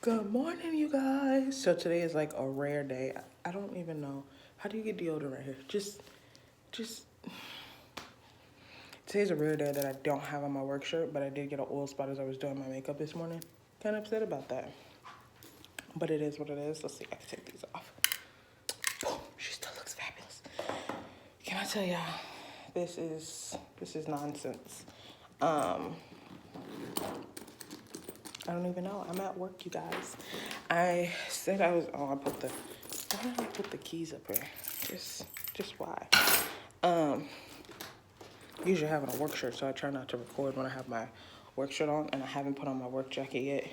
Good morning, you guys. So today is like a rare day. I don't even know. How do you get deodorant right here? Just. Today's a rare day that I don't have on my work shirt, but I did get an oil spot as I was doing my makeup this morning. Kind of upset about that. But it is what it is. Let's see if I can take these off. Boom. She still looks fabulous. Can I tell y'all, this is nonsense. I don't even know. I'm at work, you guys. I said I was. Oh, why did I put the keys up here? Just why? Usually having a work shirt, so I try not to record when I have my work shirt on, and I haven't put on my work jacket yet.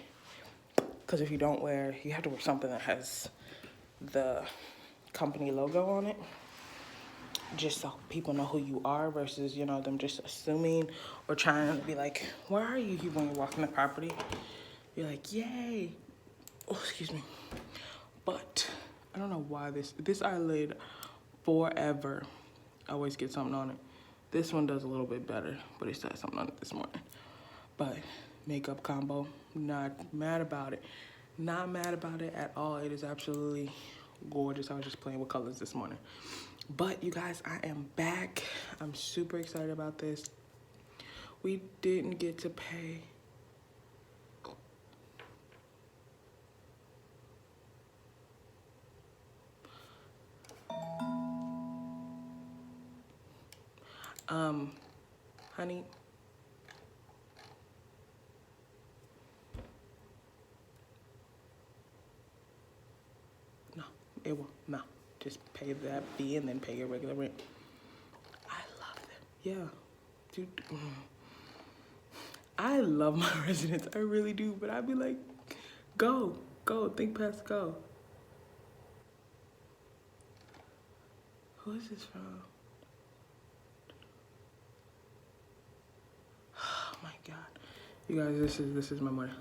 Because if you don't wear, you have to wear something that has the company logo on it, just so people know who you are versus, you know, them just assuming or trying to be like, where are you when you're walking the property? You're like, yay. Oh, excuse me. But I don't know why this eyelid forever always gets something on it. This one does a little bit better, but it still has something on it this morning. But makeup combo, not mad about it. Not mad about it at all. It is absolutely gorgeous. I was just playing with colors this morning. But you guys, I am back. I'm super excited about this. We didn't get to pay. Honey. No, it won't. No, just pay that fee and then pay your regular rent. I love them. Yeah, dude. I love my residents. I really do. But I'd be like, go, think past go. Who is this from? Oh my God. You guys, this is my morning.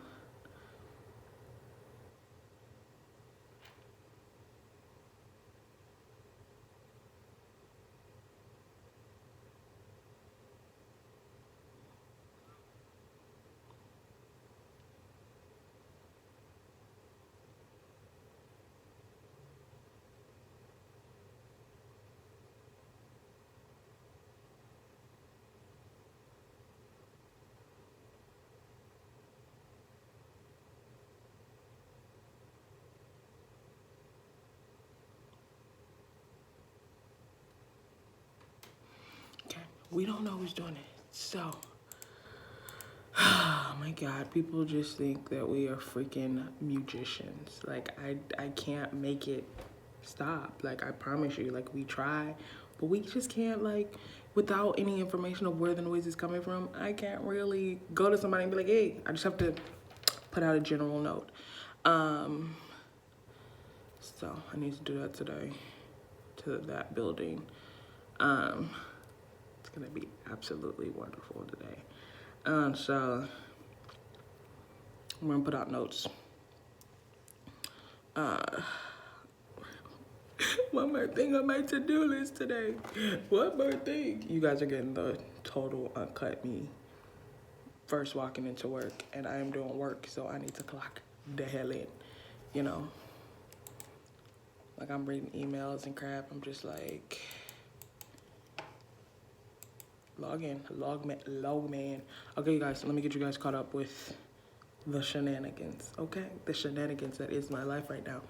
Okay, we don't know who's doing it. So, oh my God, people just think that we are freaking musicians. Like, I can't make it stop. Like, I promise you, like, we try, but we just can't, like, without any information of where the noise is coming from, I can't really go to somebody and be like, hey, I just have to put out a general note. So I need to do that today to that building. It's gonna be absolutely wonderful today. So I'm gonna put out notes. One more thing on my to-do list today. One more thing. You guys are getting the total uncut me first walking into work, and I am doing work, so I need to clock the hell in, you know? Like, I'm reading emails and crap. I'm just like, log man. Okay, you guys, let me get you guys caught up with the shenanigans, okay? The shenanigans that is my life right now.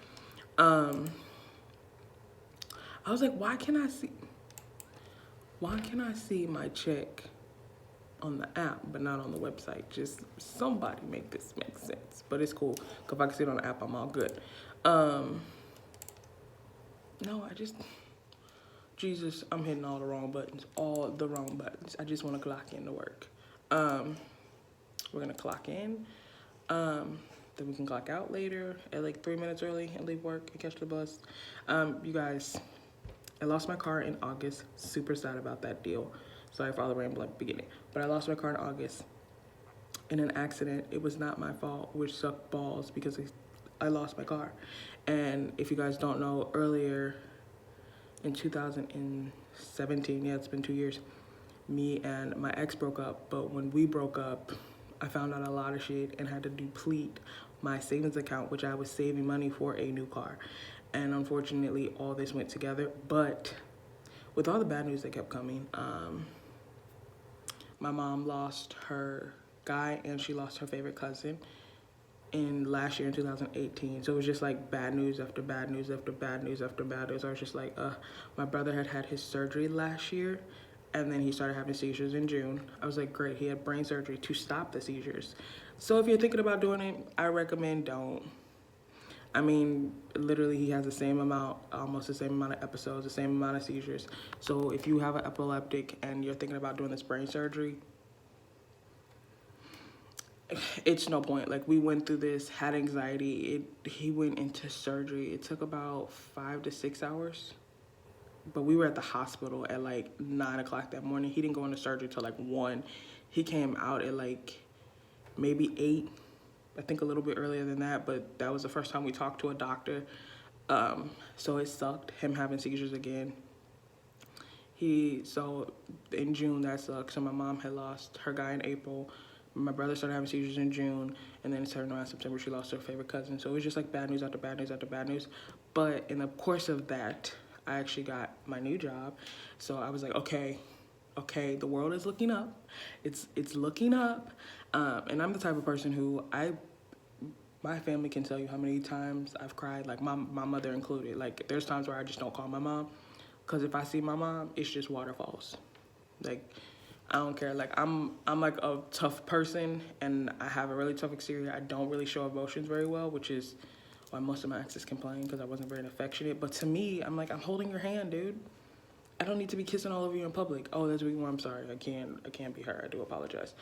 I was like, why can I see my check on the app but not on the website? Just somebody make this make sense. But it's cool, because if I can see it on the app, I'm all good. No, Jesus, I'm hitting all the wrong buttons. I just want to clock in to work. We're gonna clock in. Then we can clock out later at like 3 minutes early and leave work and catch the bus. You guys, I lost my car in August. Super sad about that deal. Sorry for all the rambling at the beginning. But I lost my car in August in an accident. It was not my fault, which sucked balls because I lost my car. And if you guys don't know, earlier in 2017, yeah, it's been 2 years, me and my ex broke up. But when we broke up, I found out a lot of shit and had to deplete my savings account, which I was saving money for a new car. And unfortunately, all this went together. But with all the bad news that kept coming, my mom lost her guy and she lost her favorite cousin in last year in 2018. So it was just like bad news after bad news after bad news after bad news. I was just like, my brother had his surgery last year and then he started having seizures in June. I was like, great, he had brain surgery to stop the seizures. So if you're thinking about doing it, I recommend don't. I mean, literally he has the same amount, almost the same amount of episodes, the same amount of seizures. So if you have an epileptic and you're thinking about doing this brain surgery, it's no point. Like, we went through this, had anxiety. He went into surgery. It took about 5 to 6 hours. But we were at the hospital at like 9 o'clock that morning. He didn't go into surgery till like 1. He came out at like maybe 8. I think a little bit earlier than that, but that was the first time we talked to a doctor. So it sucked, him having seizures again. So in June, that sucked. So my mom had lost her guy in April. My brother started having seizures in June, and then it turned around September, she lost her favorite cousin. So it was just like bad news after bad news after bad news. But in the course of that, I actually got my new job. So I was like, okay, the world is looking up. It's looking up. And I'm the type of person who my family can tell you how many times I've cried, like my mother included. Like, there's times where I just don't call my mom, because if I see my mom, it's just waterfalls. Like, I don't care. Like, I'm like a tough person, and I have a really tough exterior. I don't really show emotions very well, which is why most of my exes complain, because I wasn't very affectionate. But to me, I'm like, I'm holding your hand, dude. I don't need to be kissing all over you in public. Oh, that's weird. I'm sorry. I can't be her. I do apologize.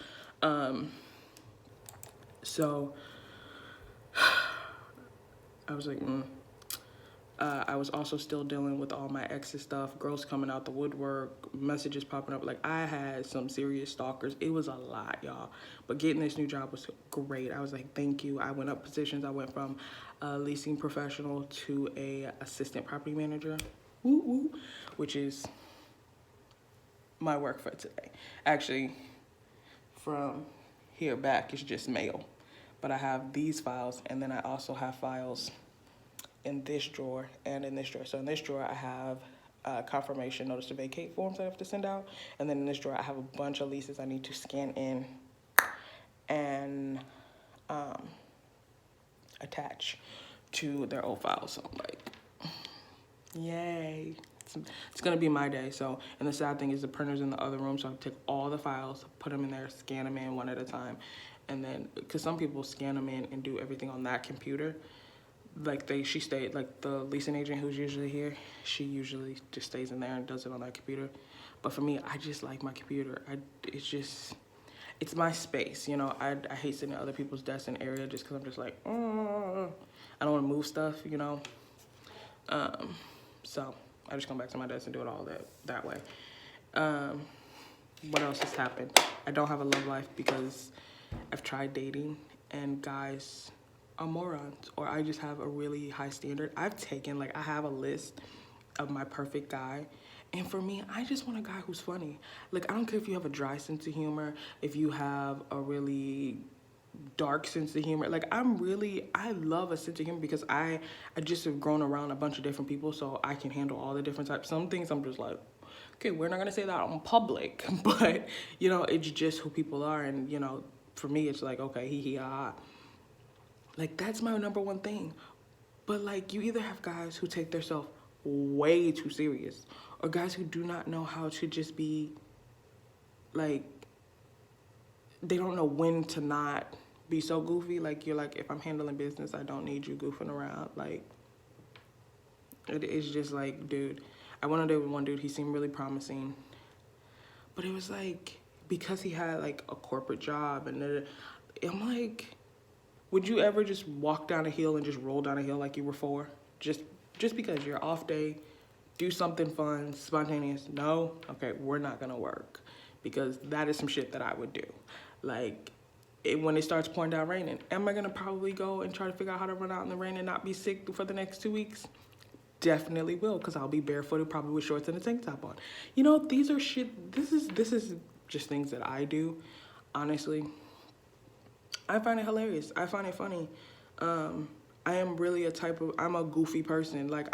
So I was like, I was also still dealing with all my ex's stuff, girls coming out the woodwork, messages popping up. Like, I had some serious stalkers. It was a lot, y'all. But getting this new job was great. I was like, thank you. I went up positions. I went from a leasing professional to a assistant property manager, which is my work for today. Actually, from here back, it's just mail. But I have these files, and then I also have files in this drawer and in this drawer. So in this drawer, I have confirmation notice to vacate forms I have to send out. And then in this drawer, I have a bunch of leases I need to scan in and attach to their old files. So I'm like, yay. It's gonna be my day. So, and the sad thing is the printer's in the other room, so I take all the files, put them in there, scan them in one at a time. And then, because some people scan them in and do everything on that computer. Like, she stayed, like, the leasing agent who's usually here, she usually just stays in there and does it on that computer. But for me, I just like my computer. It's my space, you know. I hate sitting at other people's desks and area just because I'm just like, I don't want to move stuff, you know. So I just come back to my desk and do it all that way. What else has happened? I don't have a love life because I've tried dating and guys are morons, or I just have a really high standard. I have a list of my perfect guy, and for me, I just want a guy who's funny. Like, I don't care if you have a dry sense of humor, if you have a really dark sense of humor. Like, I love a sense of humor because I just have grown around a bunch of different people, so I can handle all the different types. Some things I'm just like, okay, we're not gonna say that in public, but, you know, it's just who people are, and, you know, for me, it's like, okay, hee ha. Like, that's my number one thing. But, like, you either have guys who take themselves way too serious, or guys who do not know how to just be, like, they don't know when to not be so goofy. Like, you're like, if I'm handling business, I don't need you goofing around. Like, it's just like, dude, I went on a date with one dude. He seemed really promising, but it was like, because he had like a corporate job, and I'm like, would you ever just walk down a hill and just roll down a hill like you were 4? Just because you're off day, do something fun, spontaneous. No? Okay, we're not gonna work, because that is some shit that I would do. Like, when it starts pouring down raining, am I gonna probably go and try to figure out how to run out in the rain and not be sick for the next 2 weeks? Definitely will, because I'll be barefooted, probably with shorts and a tank top on. You know, these are shit, this is just things that I do, honestly. I find it hilarious. I find it funny. I am really I'm a goofy person. Like,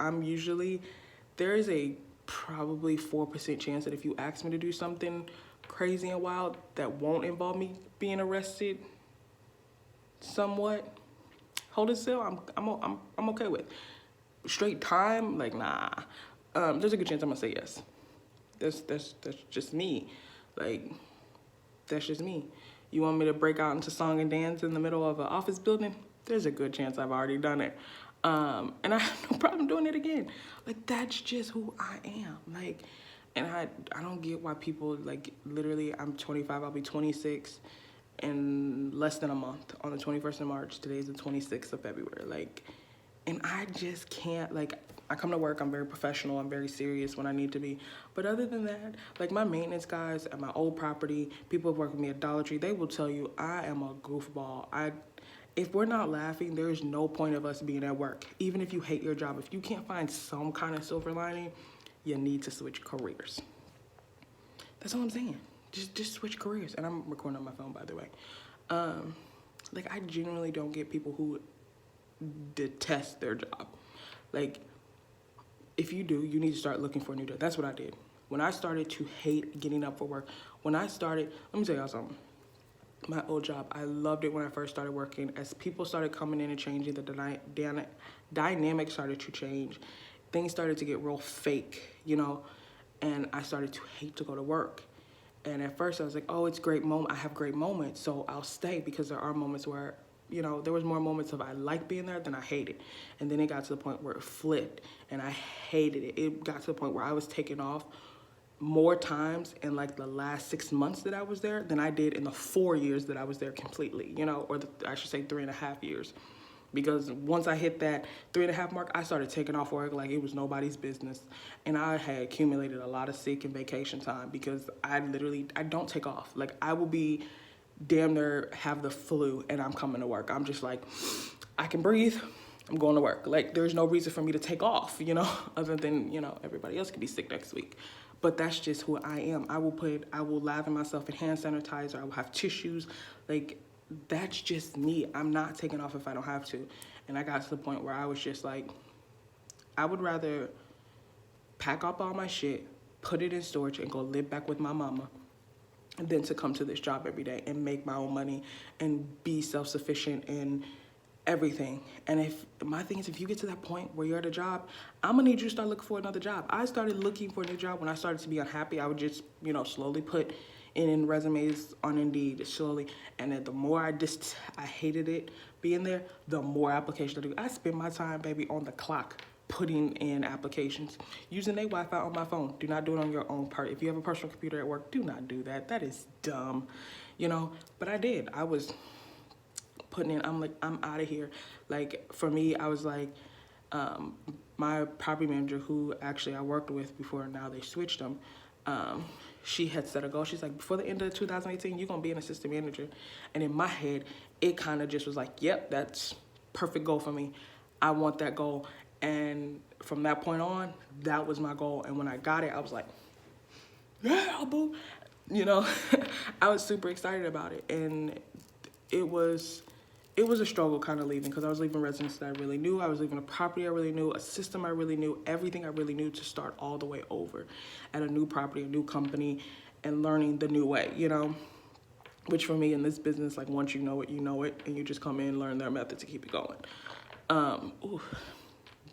there is a probably 4% chance that if you ask me to do something crazy and wild that won't involve me being arrested somewhat, hold it still, I'm okay with. Straight time, like, nah. There's a good chance I'm gonna say yes. That's just me. Like, that's just me. You want me to break out into song and dance in the middle of an office building? There's a good chance I've already done it. And I have no problem doing it again. Like, that's just who I am. Like, and I don't get why people, like, literally, I'm 25, I'll be 26 in less than a month. On the 21st of March, today's the 26th of February. Like, and I just can't, like, I come to work, I'm very professional, I'm very serious when I need to be. But other than that, like, my maintenance guys at my old property, people who work with me at Dollar Tree, they will tell you I am a goofball. If we're not laughing, there's no point of us being at work. Even if you hate your job, if you can't find some kind of silver lining, you need to switch careers. That's all I'm saying. Just switch careers. And I'm recording on my phone, by the way. Like, I genuinely don't get people who detest their job. Like, if you do, you need to start looking for a new job. That's what I did. When I started to hate getting up for work, let me tell y'all something. My old job, I loved it when I first started working. As people started coming in and changing, the dynamic started to change. Things started to get real fake, you know, and I started to hate to go to work. And at first I was like, oh, it's great moment. I have great moments, so I'll stay, because there are moments where, you know, there was more moments of I like being there than I hate it. And then it got to the point where it flipped and I hated it. It got to the point where I was taking off more times in like the last 6 months that I was there than I did in the 4 years that I was there completely, you know, or I should say 3.5 years. Because once I hit that 3.5 mark, I started taking off work like it was nobody's business. And I had accumulated a lot of sick and vacation time because I don't take off. Like, I will be damn near have the flu and I'm coming to work. I'm just like, I can breathe, I'm going to work. Like, there's no reason for me to take off, you know, other than, you know, everybody else could be sick next week. But that's just who I am. I will lather myself in hand sanitizer. I will have tissues. Like, that's just me. I'm not taking off if I don't have to. And I got to the point where I was just like, I would rather pack up all my shit, put it in storage, and go live back with my mama than to come to this job every day and make my own money and be self-sufficient in everything. And my thing is, if you get to that point where you're at a job, I'm gonna need you to start looking for another job. I started looking for a new job when I started to be unhappy. I would just, you know, slowly put in resumes on Indeed, slowly. And then the more I hated it being there, the more applications I do. I spend my time, baby, on the clock putting in applications, using their Wi-Fi on my phone. Do not do it on your own part. If you have a personal computer at work, do not do that. That is dumb, you know. But I did. I was putting in, I'm like, I'm out of here. Like, for me, I was like, my property manager, who actually I worked with before, now they switched them, she had set a goal. She's like, before the end of 2018, you're gonna be an assistant manager. And in my head, it kind of just was like, yep, that's perfect goal for me. I want that goal. And from that point on, that was my goal. And when I got it, I was like, yeah, boo. You know, I was super excited about it. And it was a struggle kind of leaving, because I was leaving residents that I really knew. I was leaving a property I really knew, a system I really knew, everything I really knew, to start all the way over at a new property, a new company, and learning the new way, you know? Which for me in this business, like, once you know it, and you just come in and learn their method to keep it going.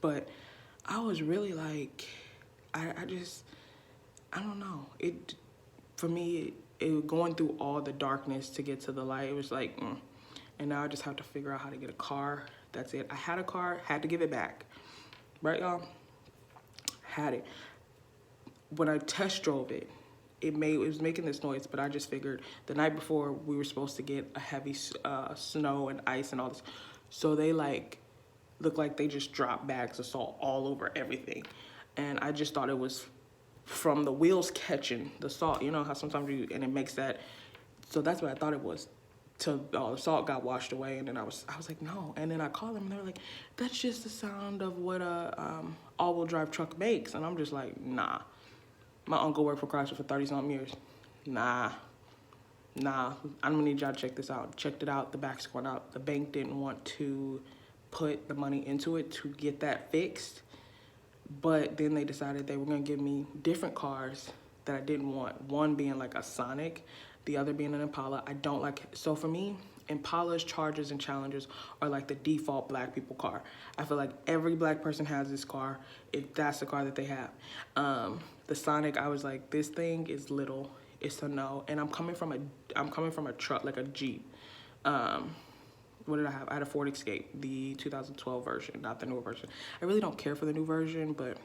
But I was really like, I don't know. For me, it going through all the darkness to get to the light, it was like, And now I just have to figure out how to get a car. That's it. I had a car, had to give it back. Right, y'all? Had it. When I test drove it, it was making this noise, but I just figured the night before we were supposed to get a heavy snow and ice and all this. So they looked like they just dropped bags of salt all over everything. And I just thought it was from the wheels catching the salt. You know how sometimes and it makes that. So that's what I thought it was. Till all the salt got washed away, and then I was like, no. And then I called them, and they were like, that's just the sound of what a all-wheel drive truck makes. And I'm just like, nah. My uncle worked for Chrysler for 30-something years. Nah. I'm gonna need y'all to check this out. Checked it out. The back's going out. The bank didn't want to put the money into it to get that fixed. But then they decided they were gonna give me different cars that I didn't want. One being like a Sonic, the other being an Impala. I don't like, so for me, Impalas, Chargers, and Challengers are like the default black people car. I feel like every black person has this car if that's the car that they have. The Sonic, I was like, this thing is little, it's a no. And I'm coming from a truck, like a Jeep. What did I have? I had a Ford Escape, the 2012 version, not the newer version. I really don't care for the new version, but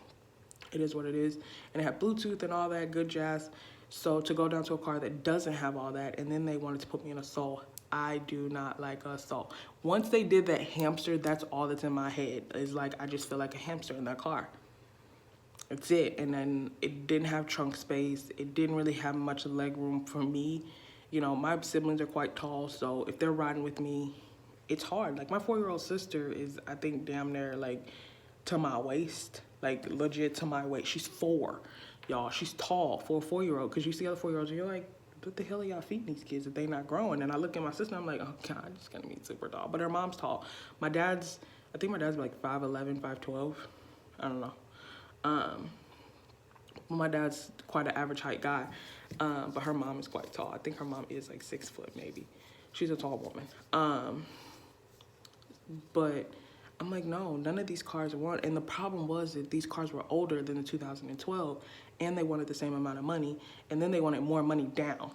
it is what it is. And it had Bluetooth and all that good jazz. So to go down to a car that doesn't have all that, and then they wanted to put me in a Soul, I do not like a Soul. Once they did that hamster, that's all that's in my head. Is like, I just feel like a hamster in that car. That's it. And then it didn't have trunk space. It didn't really have much leg room for me. You know, my siblings are quite tall, so if they're riding with me, it's hard. Like, my 4-year-old sister is, I think, damn near like to my waist, like legit to my waist. She's 4, y'all. She's tall for a 4-year-old, because you see other 4-year-olds and you're like, what the hell are y'all feeding these kids if they not growing? And I look at my sister, I'm like, oh God, I'm just gonna be super tall. But her mom's tall. I think my dad's like 5'11", 5'12". I don't know. My dad's quite an average height guy, but her mom is quite tall. I think her mom is like 6 foot maybe. She's a tall woman. But I'm like, no, none of these cars were. And the problem was that these cars were older than the 2012, and they wanted the same amount of money, and then they wanted more money down.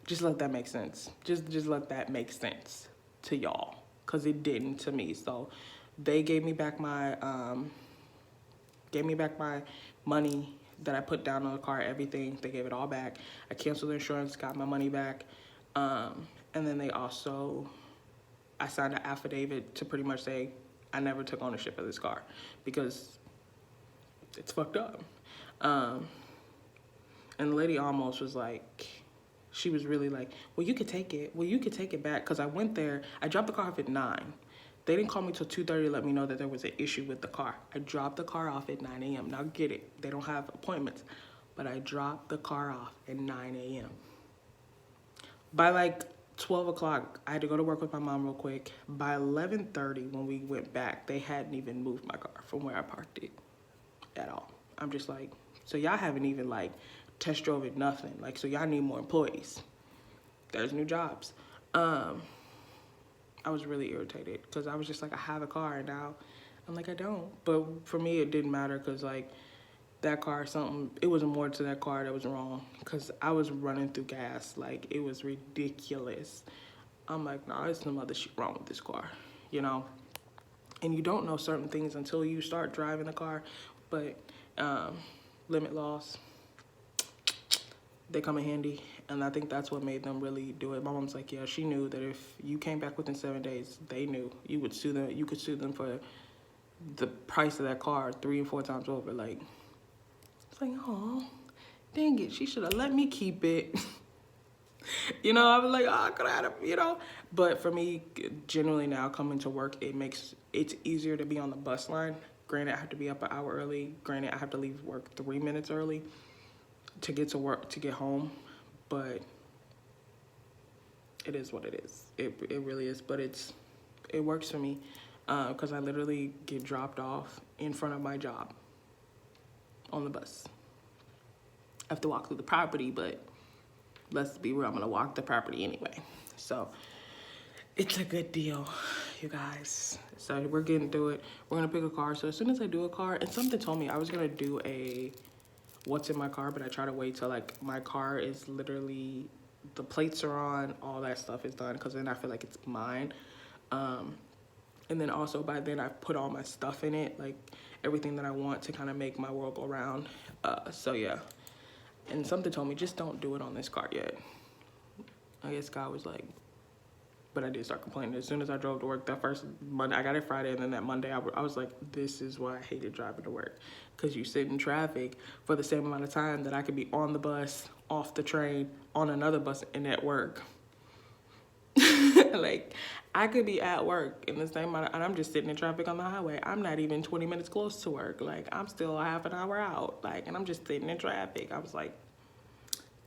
Just let that make sense. Just let that make sense to y'all, because it didn't to me. So they gave me back my money that I put down on the car, everything. They gave it all back. I canceled the insurance, got my money back. And then they also, I signed an affidavit to pretty much say I never took ownership of this car because it's fucked up. And the lady almost was like, she was really like, well, you could take it. Well, you could take it back. Because I went there, I dropped the car off at 9. They didn't call me till 2:30 to let me know that there was an issue with the car. I dropped the car off at 9 a.m. Now get it, they don't have appointments, but I dropped the car off at 9 a.m. By like 12 o'clock, I had to go to work with my mom real quick. By 11:30, when we went back, they hadn't even moved my car from where I parked it at all. I'm just like, so y'all haven't even like test drove it, nothing. Like, so y'all need more employees. There's new jobs. I was really irritated because I was just like, I have a car, and now I'm like, I don't. But for me, it didn't matter because like that car, it was more to that car that was wrong, because I was running through gas. Like, it was ridiculous. I'm like, nah, there's some other shit wrong with this car, you know? And you don't know certain things until you start driving the car. But limit laws, they come in handy. And I think that's what made them really do it. My mom's like, yeah, she knew that if you came back within 7 days, they knew you would sue them. You could sue them for the price of that car 3 and 4 times over. Like, it's like, oh, dang it, she should have let me keep it. You know, I was like, oh, I could have had it, you know. But for me, generally now coming to work, it's easier to be on the bus line. Granted, I have to be up an hour early. Granted, I have to leave work 3 minutes early to get to work, to get home. But it is what it is. It really is. But it works for me because I literally get dropped off in front of my job on the bus. I have to walk through the property, but let's be real, I'm gonna walk the property anyway. So it's a good deal, you guys. So we're getting through it. We're gonna pick a car. So as soon as I do a car, and something told me I was gonna do a what's in my car, but I try to wait till like my car is literally, the plates are on, all that stuff is done, because then I feel like it's mine. And then also by then I've put all my stuff in it, like everything that I want to kind of make my world go round. So yeah. And something told me, just don't do it on this car yet. I guess God was like, but I did start complaining. As soon as I drove to work, that first Monday, I got it Friday, and then that Monday, I was like, this is why I hated driving to work. Because you sit in traffic for the same amount of time that I could be on the bus, off the train, on another bus, and at work. Like, I could be at work in the same amount and I'm just sitting in traffic on the highway. I'm not even 20 minutes close to work. Like, I'm still a half an hour out. Like, and I'm just sitting in traffic. I was like,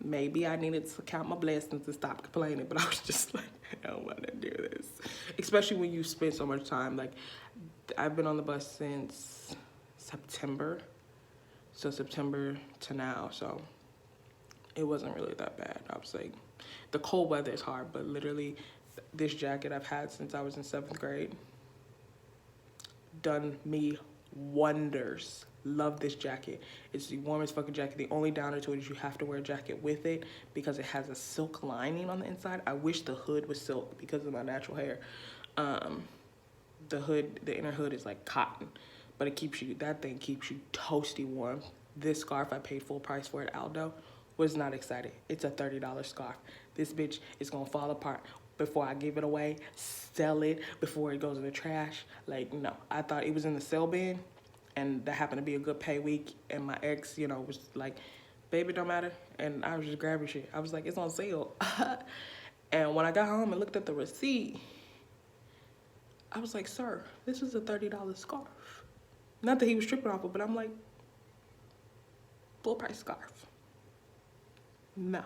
maybe I needed to count my blessings and stop complaining, but I was just like, I don't want to do this. Especially when you spend so much time. Like, I've been on the bus since September. So September to now, so it wasn't really that bad. I was like, the cold weather is hard, but literally this jacket I've had since I was in 7th grade done me wonders. Love this jacket. It's the warmest fucking jacket. The only downer to it is you have to wear a jacket with it because it has a silk lining on the inside. I wish the hood was silk because of my natural hair. The hood, the inner hood is like cotton, but it keeps you, that thing keeps you toasty warm. This scarf I paid full price for at Aldo. Was not excited. It's a $30 scarf. This bitch is gonna fall apart before I give it away, sell it before it goes in the trash. Like, no, I thought it was in the sale bin, and that happened to be a good pay week, and my ex, you know, was like, baby, don't matter, and I was just grabbing shit. I was like, it's on sale. And when I got home and looked at the receipt, I was like, sir, this is a $30 scarf. Not that he was tripping off it, but I'm like, full price scarf. No,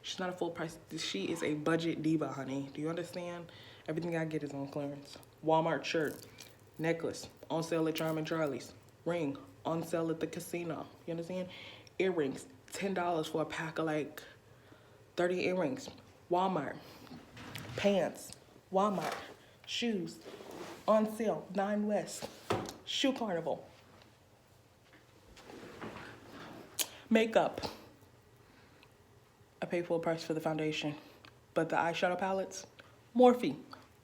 she's not a full price. She is a budget diva, honey. Do you understand? Everything I get is on clearance. Walmart shirt, necklace, on sale at Charming Charlie's. Ring, on sale at the casino. You understand? Earrings, $10 for a pack of like 30 earrings. Walmart. Pants, Walmart. Shoes, on sale, 9 West. Shoe Carnival. Makeup. I paid full price for the foundation, but the eyeshadow palettes, Morphe,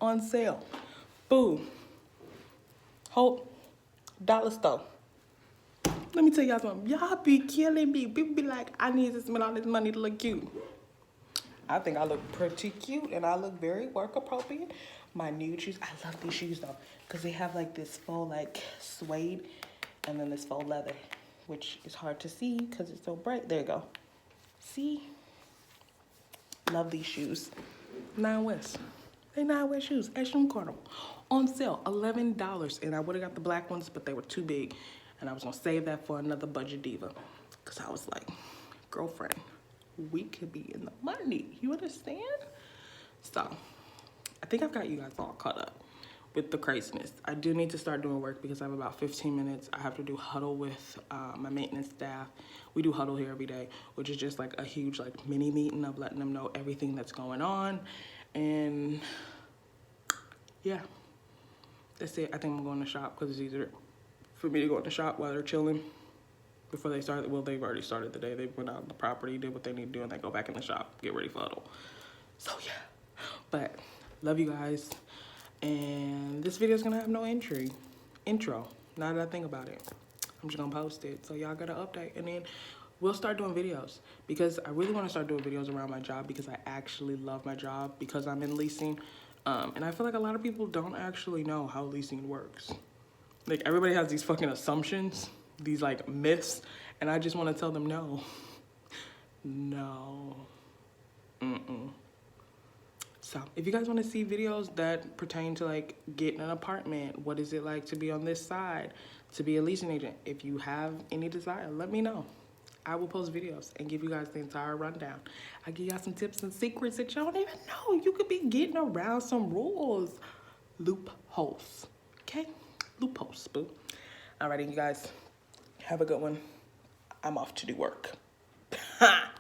on sale. Boo. Hope, dollar store. Let me tell y'all something. Y'all be killing me. People be like, I need to spend all this money to look cute. I think I look pretty cute, and I look very work appropriate. My nude shoes, I love these shoes though, because they have like this faux like suede, and then this faux leather, which is hard to see because it's so bright. There you go. See? Love these shoes. 9 West. They 9 West shoes at Shoe Carnival. On sale, $11. And I would have got the black ones, but they were too big. And I was going to save that for another budget diva. Because I was like, girlfriend, we could be in the money. You understand? So, I think I've got you guys all caught up with the craziness. I do need to start doing work because I have about 15 minutes. I have to do huddle with my maintenance staff. We do huddle here every day, which is just like a huge like mini meeting of letting them know everything that's going on. And yeah, that's it. I think I'm going to shop because it's easier for me to go in the shop while they're chilling before they start. Well, they've already started the day. They went out on the property, did what they need to do, and they go back in the shop, get ready for huddle. So yeah, but love you guys. And this video is gonna have no intro. Now that I think about it, I'm just gonna post it. So y'all got an update, and then we'll start doing videos because I really want to start doing videos around my job because I actually love my job because I'm in leasing, and I feel like a lot of people don't actually know how leasing works. Like everybody has these fucking assumptions, these like myths, and I just want to tell them no, no, So if you guys want to see videos that pertain to like getting an apartment, what is it like to be on this side, to be a leasing agent, if you have any desire, let me know. I will post videos and give you guys the entire rundown. I give y'all some tips and secrets that y'all don't even know. You could be getting around some rules. Loopholes, okay? Loopholes, boo. Alrighty, you guys, have a good one. I'm off to do work.